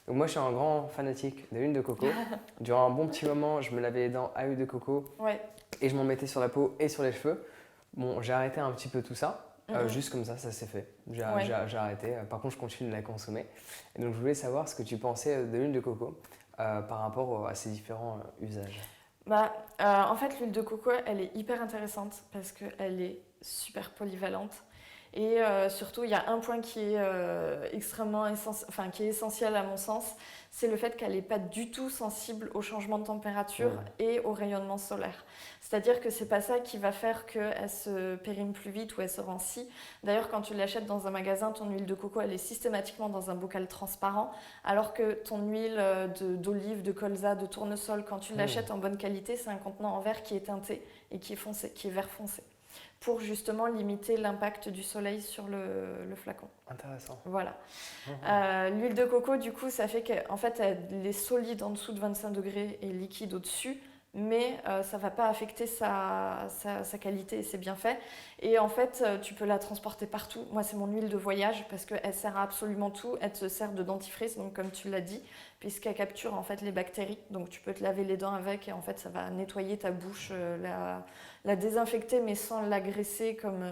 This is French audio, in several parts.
Donc moi, je suis un grand fanatique de l'huile de coco. Durant un bon petit moment, je me lavais les dents à l'huile de coco Ouais. et je m'en mettais sur la peau et sur les cheveux. Bon, j'ai arrêté un petit peu tout ça. Juste comme ça s'est fait. J'ai arrêté. Par contre, je continue de la consommer. Et donc, je voulais savoir ce que tu pensais de l'huile de coco par rapport à ces différents usages. En fait, l'huile de coco, elle est hyper intéressante parce qu'elle est super polyvalente. Et surtout, il y a un point qui est qui est essentiel à mon sens, c'est le fait qu'elle n'est pas du tout sensible au changement de température et au rayonnement solaire. C'est-à-dire que c'est pas ça qui va faire qu'elle se périme plus vite ou elle se rancit. D'ailleurs, quand tu l'achètes dans un magasin, ton huile de coco, elle est systématiquement dans un bocal transparent, alors que ton huile d'olive, de colza, de tournesol, quand tu l'achètes en bonne qualité, c'est un contenant en verre qui est teinté et qui est foncé, qui est vert foncé, pour justement limiter l'impact du soleil sur le flacon. Intéressant. Voilà. L'huile de coco, du coup, ça fait qu'en fait, elle est solide en dessous de 25 degrés et liquide au-dessus, mais ça ne va pas affecter sa qualité et ses bienfaits. Et en fait, tu peux la transporter partout. Moi, c'est mon huile de voyage parce qu'elle sert à absolument tout. Elle te sert de dentifrice, donc comme tu l'as dit, puisqu'elle capture en fait les bactéries. Donc tu peux te laver les dents avec et en fait, ça va nettoyer ta bouche, la désinfecter, mais sans l'agresser comme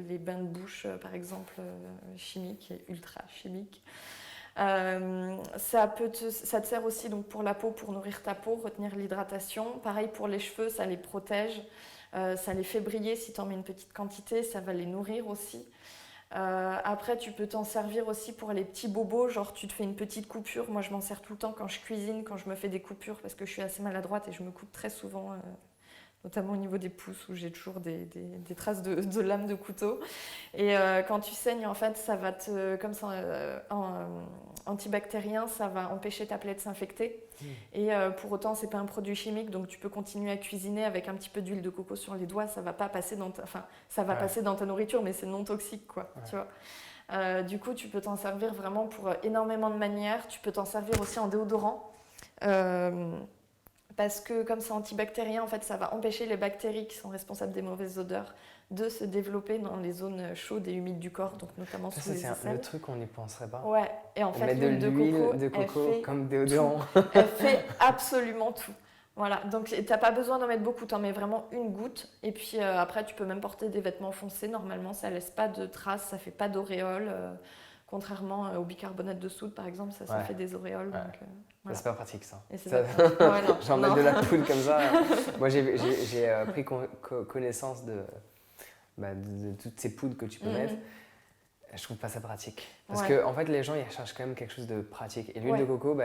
les bains de bouche, par exemple, chimiques et ultra chimiques. Ça te sert aussi donc, pour la peau, pour nourrir ta peau, retenir l'hydratation. Pareil pour les cheveux, ça les protège, ça les fait briller si tu en mets une petite quantité, ça va les nourrir aussi. Après, tu peux t'en servir aussi pour les petits bobos, genre tu te fais une petite coupure. Moi, je m'en sers tout le temps quand je cuisine, quand je me fais des coupures, parce que je suis assez maladroite et je me coupe très souvent, notamment au niveau des pouces où j'ai toujours des traces de lame de couteau. Et quand tu saignes, en fait, ça va comme ça, antibactérien, ça va empêcher ta plaie de s'infecter. Et pour autant, c'est pas un produit chimique, donc tu peux continuer à cuisiner avec un petit peu d'huile de coco sur les doigts. Ça va pas passer passer dans ta nourriture, mais c'est non toxique, quoi. Tu vois. Du coup, tu peux t'en servir vraiment pour énormément de manières. Tu peux t'en servir aussi en déodorant. Parce que comme c'est antibactérien, en fait, ça va empêcher les bactéries qui sont responsables des mauvaises odeurs de se développer dans les zones chaudes et humides du corps, donc notamment sous les aisselles. C'est le truc qu'on n'y penserait pas. Ouais, et en fait, l'huile de coco comme déodorant. Elle fait absolument tout. Voilà, donc t'as pas besoin d'en mettre beaucoup, t'en mets vraiment une goutte, et puis après tu peux même porter des vêtements foncés, normalement ça laisse pas de traces, ça fait pas d'auréoles. Contrairement au bicarbonate de soude, par exemple, ça fait des auréoles. Ouais. Donc, voilà. C'est pas pratique, ça. J'en mets de la poudre comme ça. Moi, j'ai pris connaissance de toutes ces poudres que tu peux mettre. Je trouve pas ça pratique. Parce que, en fait, les gens, ils cherchent quand même quelque chose de pratique. Et l'huile de coco,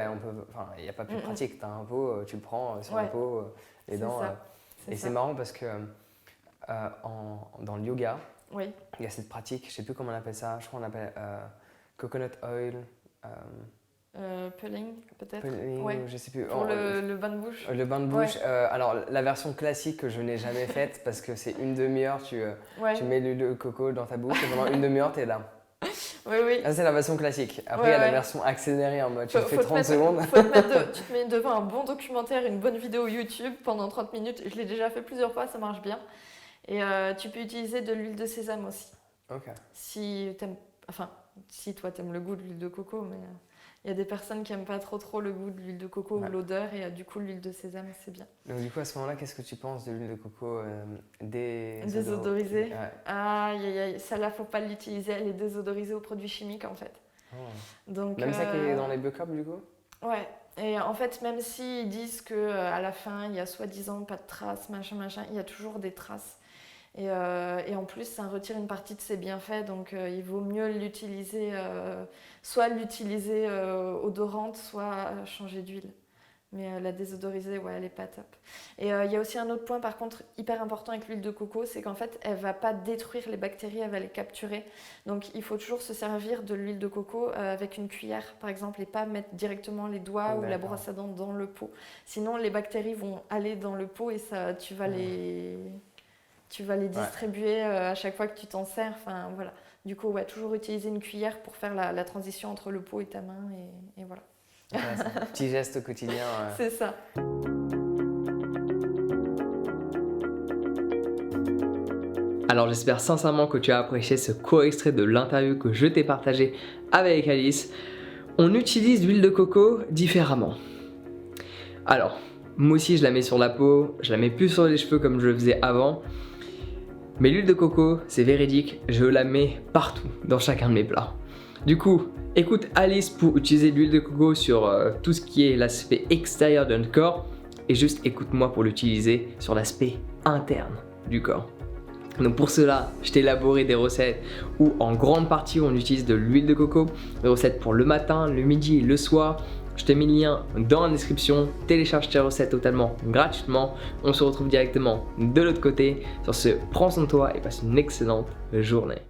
il n'y a pas plus pratique. Tu as un pot, tu le prends sur la peau, les dents. Et c'est marrant parce que dans le yoga, il y a cette pratique, je sais plus comment on appelle ça, je crois qu'on appelle coconut oil. Peeling, peut-être. Je sais plus. Pour le bain de bouche. Le bain de bouche. Alors, la version classique que je n'ai jamais faite parce que c'est une demi-heure, tu mets l'huile de coco dans ta bouche et pendant une demi-heure, tu es là. Oui. Ça, c'est la version classique. Après, il y a la version accélérée en mode tu fais 30 secondes. Tu te mets devant un bon documentaire, une bonne vidéo YouTube pendant 30 minutes. Je l'ai déjà fait plusieurs fois, ça marche bien. Et tu peux utiliser de l'huile de sésame aussi. Ok. Si toi, t'aimes le goût de l'huile de coco, mais il y a des personnes qui n'aiment pas trop le goût de l'huile de coco ou l'odeur, et du coup, l'huile de sésame, c'est bien. Donc, du coup, à ce moment-là, qu'est-ce que tu penses de l'huile de coco désodorisée? Ça là, faut pas l'utiliser, elle est désodorisée aux produits chimiques, en fait. Donc, même ça qui est dans les Backup, du coup? Ouais. Et en fait, même s'ils disent qu'à la fin, il y a soi-disant pas de traces, machin, il y a toujours des traces. Et en plus, ça retire une partie de ses bienfaits, donc il vaut mieux l'utiliser, soit l'utiliser odorante, soit changer d'huile. Mais la désodoriser, elle est pas top. Et il y a aussi un autre point, par contre, hyper important avec l'huile de coco, c'est qu'en fait, elle va pas détruire les bactéries, elle va les capturer. Donc il faut toujours se servir de l'huile de coco avec une cuillère, par exemple, et pas mettre directement les doigts ou la brosse à dents dans le pot. Sinon, les bactéries vont aller dans le pot et ça, tu vas les distribuer à chaque fois que tu t'en sers. Enfin, voilà. Du coup, toujours utiliser une cuillère pour faire la transition entre le pot et ta main. Et voilà. Petit geste au quotidien. C'est ça. Alors j'espère sincèrement que tu as apprécié ce court extrait de l'interview que je t'ai partagé avec Alice. on utilise l'huile de coco différemment. Alors, moi aussi je la mets sur la peau, je la mets plus sur les cheveux comme je le faisais avant. Mais l'huile de coco, c'est véridique, je la mets partout, dans chacun de mes plats. Du coup, écoute Alice pour utiliser l'huile de coco sur tout ce qui est l'aspect extérieur de notre corps, et juste écoute-moi pour l'utiliser sur l'aspect interne du corps. Donc pour cela, je t'ai élaboré des recettes où en grande partie on utilise de l'huile de coco, des recettes pour le matin, le midi et le soir. Je t'ai mis le lien dans la description, télécharge tes recettes totalement gratuitement. On se retrouve directement de l'autre côté. Sur ce, prends soin de toi et passe une excellente journée.